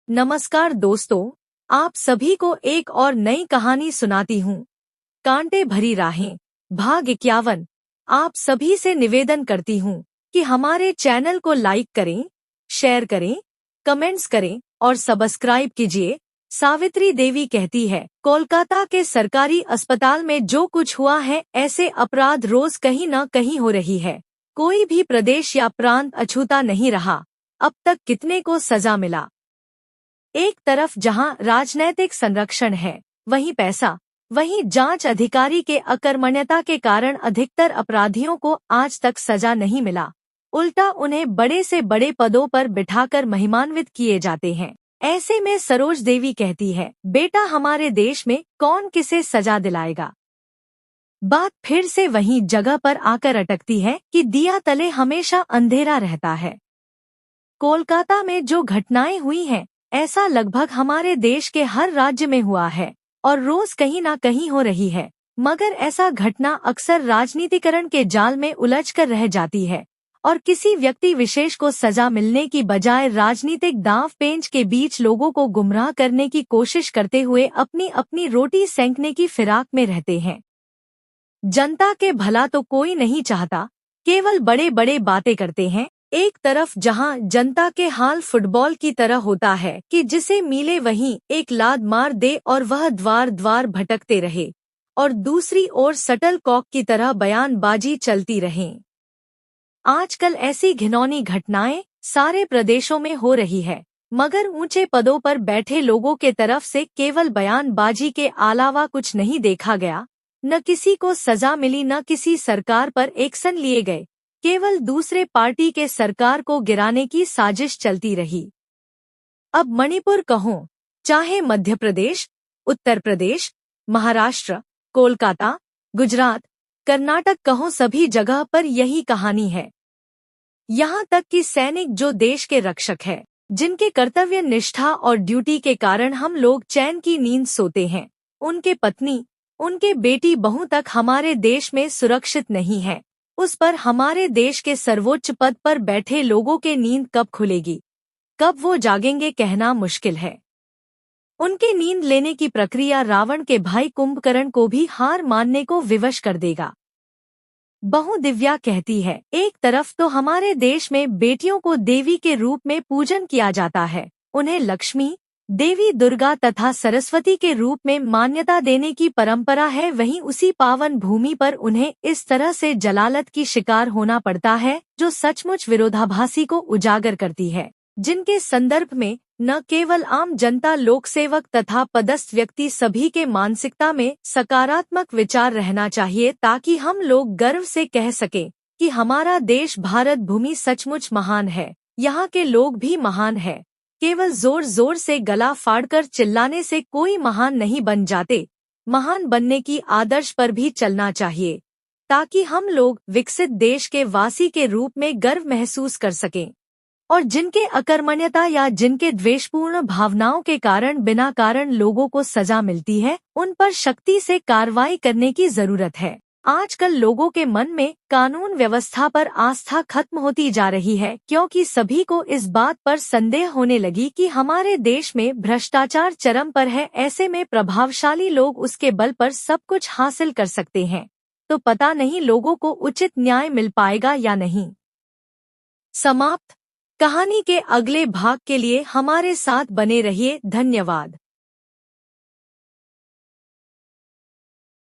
नमस्कार दोस्तों, आप सभी को एक और नई कहानी सुनाती हूँ। कांटे भरी राहें, भाग 51। आप सभी से निवेदन करती हूँ कि हमारे चैनल को लाइक करें, शेयर करें, कमेंट्स करें और सब्सक्राइब कीजिए। सावित्री देवी कहती है, कोलकाता के सरकारी अस्पताल में जो कुछ हुआ है, ऐसे अपराध रोज कहीं न कहीं हो रही है। कोई भी प्रदेश या प्रांत अछूता नहीं रहा। अब तक कितने को सजा मिला। एक तरफ जहां राजनैतिक संरक्षण है, वहीं पैसा, वहीं जांच अधिकारी के अकर्मण्यता के कारण अधिकतर अपराधियों को आज तक सजा नहीं मिला। उल्टा उन्हें बड़े से बड़े पदों पर बिठाकर महिमान्वित किए जाते हैं। ऐसे में सरोज देवी कहती है, बेटा हमारे देश में कौन किसे सजा दिलाएगा। बात फिर से वहीं जगह पर आकर अटकती है कि दिया तले हमेशा अंधेरा रहता है। कोलकाता में जो घटनाएं हुई हैं, ऐसा लगभग हमारे देश के हर राज्य में हुआ है और रोज कहीं ना कहीं हो रही है। मगर ऐसा घटना अक्सर राजनीतिकरण के जाल में उलझकर रह जाती है और किसी व्यक्ति विशेष को सजा मिलने की बजाय राजनीतिक दांव पेंच के बीच लोगों को गुमराह करने की कोशिश करते हुए अपनी अपनी रोटी सेंकने की फिराक में रहते हैं। जनता के भला तो कोई नहीं चाहता, केवल बड़े बड़े बातें करते हैं। एक तरफ जहां जनता के हाल फुटबॉल की तरह होता है कि जिसे मिले वहीं एक लात मार दे और वह द्वार द्वार भटकते रहे, और दूसरी ओर शटल कॉक की तरह बयानबाजी चलती रहे। आजकल ऐसी घिनौनी घटनाएं सारे प्रदेशों में हो रही है, मगर ऊंचे पदों पर बैठे लोगों के तरफ से केवल बयानबाजी के अलावा कुछ नहीं देखा गया। न किसी को सजा मिली, न किसी सरकार पर एक्शन लिए गए। केवल दूसरे पार्टी के सरकार को गिराने की साजिश चलती रही। अब मणिपुर कहो, चाहे मध्य प्रदेश, उत्तर प्रदेश, महाराष्ट्र, कोलकाता, गुजरात, कर्नाटक कहो, सभी जगह पर यही कहानी है। यहाँ तक कि सैनिक जो देश के रक्षक है, जिनके कर्तव्य निष्ठा और ड्यूटी के कारण हम लोग चैन की नींद सोते हैं, उनके पत्नी, उनके बेटी बहू तक हमारे देश में सुरक्षित नहीं है। उस पर हमारे देश के सर्वोच्च पद पर बैठे लोगों के नींद कब खुलेगी, कब वो जागेंगे, कहना मुश्किल है। उनके नींद लेने की प्रक्रिया रावण के भाई कुंभकर्ण को भी हार मानने को विवश कर देगा। बहू दिव्या कहती है, एक तरफ तो हमारे देश में बेटियों को देवी के रूप में पूजन किया जाता है, उन्हें लक्ष्मी, देवी दुर्गा तथा सरस्वती के रूप में मान्यता देने की परंपरा है, वहीं उसी पावन भूमि पर उन्हें इस तरह से जलालत की शिकार होना पड़ता है जो सचमुच विरोधाभासी को उजागर करती है, जिनके संदर्भ में न केवल आम जनता, लोक सेवक तथा पदस्थ व्यक्ति, सभी के मानसिकता में सकारात्मक विचार रहना चाहिए, ताकि हम लोग गर्व से कह सकें कि हमारा देश भारत भूमि सचमुच महान है, यहाँ के लोग भी महान है। केवल जोर जोर से गला फाड़कर चिल्लाने से कोई महान नहीं बन जाते। महान बनने की आदर्श पर भी चलना चाहिए, ताकि हम लोग विकसित देश के वासी के रूप में गर्व महसूस कर सकें, और जिनके अकर्मण्यता या जिनके द्वेषपूर्ण भावनाओं के कारण बिना कारण लोगों को सजा मिलती है, उन पर सख्ती से कार्रवाई करने की जरूरत है। आजकल लोगों के मन में कानून व्यवस्था पर आस्था खत्म होती जा रही है, क्योंकि सभी को इस बात पर संदेह होने लगी कि हमारे देश में भ्रष्टाचार चरम पर है। ऐसे में प्रभावशाली लोग उसके बल पर सब कुछ हासिल कर सकते हैं, तो पता नहीं लोगों को उचित न्याय मिल पाएगा या नहीं। समाप्त। कहानी के अगले भाग के लिए हमारे साथ बने रहिए। धन्यवाद।